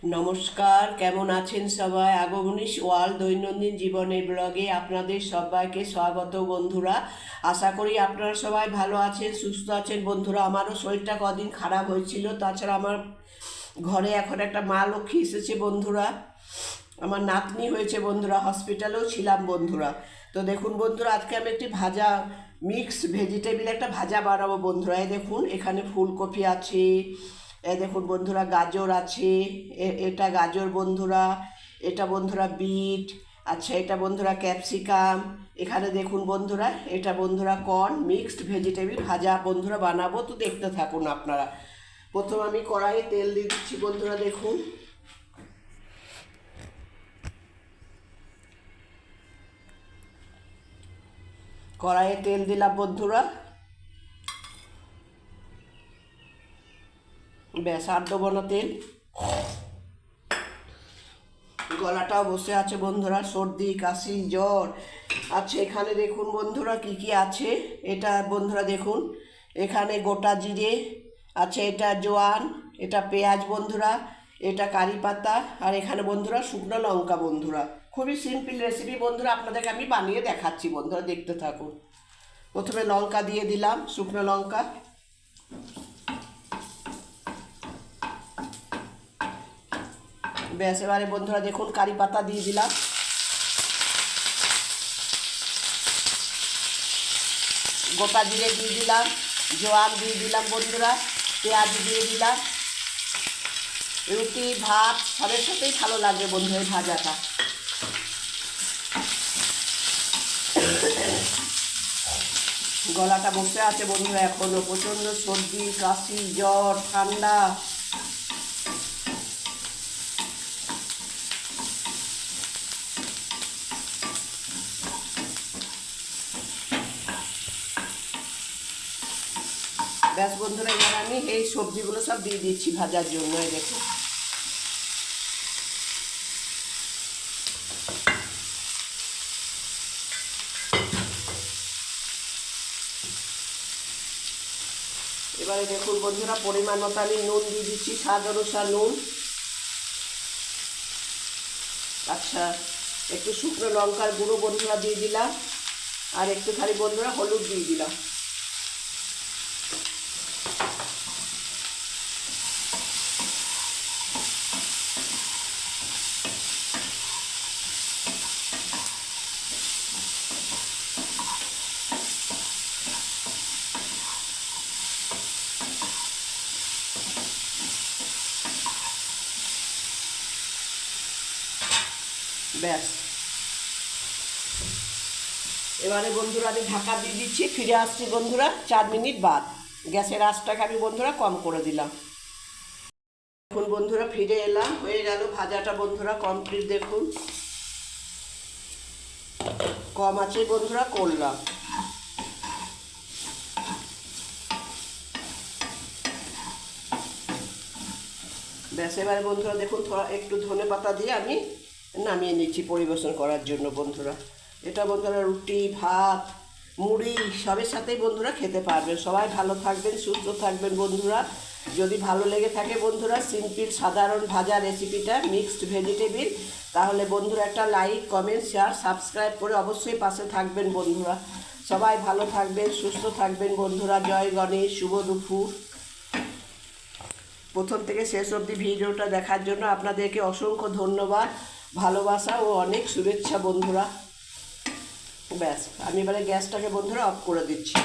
নমস্কার, কেমন আছেন সবাই? আগমনীশ ওয়ার্ল্ড দৈনন্দিন জীবনের ব্লগে আপনাদের সবাইকে স্বাগত বন্ধুরা। আশা করি আপনারা সবাই ভালো আছেন, সুস্থ আছেন বন্ধুরা। আমারও শরীরটা কদিন খারাপ হয়েছিল, তাছাড়া আমার ঘরে এখন একটা মা লক্ষ্মী এসেছে বন্ধুরা। আমার নাতনি হয়েছে বন্ধুরা, হসপিটালেও ছিলাম বন্ধুরা। তো দেখুন বন্ধুরা, আজকে আমি একটি ভাজা মিক্স ভেজিটেবিল একটা ভাজা বানাবো বন্ধুরা। এই দেখুন, এখানে ফুলকপি আছে, দেখুন বন্ধুরা গাজর আছে, এটা গাজর বন্ধুরা, এটা বন্ধুরা বিট, আচ্ছা এটা বন্ধুরা ক্যাপসিকাম, এখানে দেখুন বন্ধুরা এটা বন্ধুরা কর্ন মিক্সড ভেজিটেবিল ভাজা বন্ধুরা বানাবো। তো দেখতে থাকুন আপনারা। প্রথম আমি কড়াইয়ে তেল দিয়ে দিচ্ছি বন্ধুরা। দেখুন কড়াইয়ে তেল দিলাম বন্ধুরা। ব্যাস আর দেবো না তেল। গলাটাও বসে আছে বন্ধুরা, সর্দি কাশি জ্বর। আচ্ছা এখানে দেখুন বন্ধুরা কি কি আছে। এটা বন্ধুরা দেখুন, এখানে গোটা জিরে আছে, এটা জোয়ান, এটা পেঁয়াজ বন্ধুরা, এটা কারি পাতা, আর এখানে বন্ধুরা শুকনো লঙ্কা বন্ধুরা। খুবই সিম্পল রেসিপি বন্ধুরা, আপনাদেরকে আমি বানিয়ে দেখাচ্ছি বন্ধুরা, দেখতে থাকুন। প্রথমে লঙ্কা দিয়ে দিলাম, শুকনো লঙ্কা। ব্যাস এবারে বন্ধুরা দেখুন কারি পাতা দিয়ে দিলাম, গোটা জিরে দিয়ে দিলাম, জোয়ান দিয়ে দিলাম বন্ধুরা, পেঁয়াজ দিয়ে দিলাম। রুটি ভাত সবের সাথেই ভালো লাগবে বন্ধুরা এই ভাজাটা। গলাটা বসে আছে বন্ধুরা, এখনো প্রচণ্ড সর্দি কাশি জ্বর ঠান্ডা। ব্যাস বন্ধুরা, এবার আমি এই সবজিগুলো সব দিয়ে দিচ্ছি ভাজার জন্য। এই দেখুন এবারে দেখুন বন্ধুরা পরিমাণ মতো আমি নুন দিয়ে দিচ্ছি, স্বাদ অনুসার নুন। আচ্ছা একটু শুকনো লঙ্কার গুঁড়ো বন্ধুরা দিয়ে দিলাম, আর একটুখানি বন্ধুরা হলুদ দিয়ে দিলাম। ব্যাস এবারে বন্ধুরা আমি ঢাকা দিয়ে দিচ্ছি, ফিরে আসছি বন্ধুরা 4 মিনিট বাদ। গ্যাসের আঁচটাকে আমি বন্ধুরা কম করে দিলাম। দেখুন বন্ধুরা ফিরে এলাম, হয়ে গেল ভাজাটা বন্ধুরা কমপ্লিট। দেখুন কম আছে বন্ধুরা করলাম। ব্যাস এবারে বন্ধুরা দেখুন একটু ধনে পাতা দিয়ে আমি নামিয়ে নিচ্ছি পরিবেশন করার জন্য বন্ধুরা। এটা বন্ধুরা রুটি ভাত মুড়ি সবের সাথেই বন্ধুরা খেতে পারবেন। সবাই ভালো থাকবেন, সুস্থ থাকবেন বন্ধুরা। যদি ভালো লেগে থাকে বন্ধুরা সিম্পল সাধারণ ভাজা রেসিপিটা মিক্সড ভেজিটেবিল, তাহলে বন্ধুরা একটা লাইক কমেন্ট শেয়ার সাবস্ক্রাইব করে অবশ্যই পাশে থাকবেন বন্ধুরা। সবাই ভালো থাকবেন, সুস্থ থাকবেন বন্ধুরা। জয় গণেশ, শুভ দুপুর। প্রথম থেকে শেষ অবধি ভিডিওটা দেখার জন্য আপনাদেরকে অসংখ্য ধন্যবাদ, ভালোবাসা ও অনেক শুভেচ্ছা বন্ধুরা। ব্যাস আমি এবারে গ্যাসটাকে বন্ধুরা অফ করে দিচ্ছি।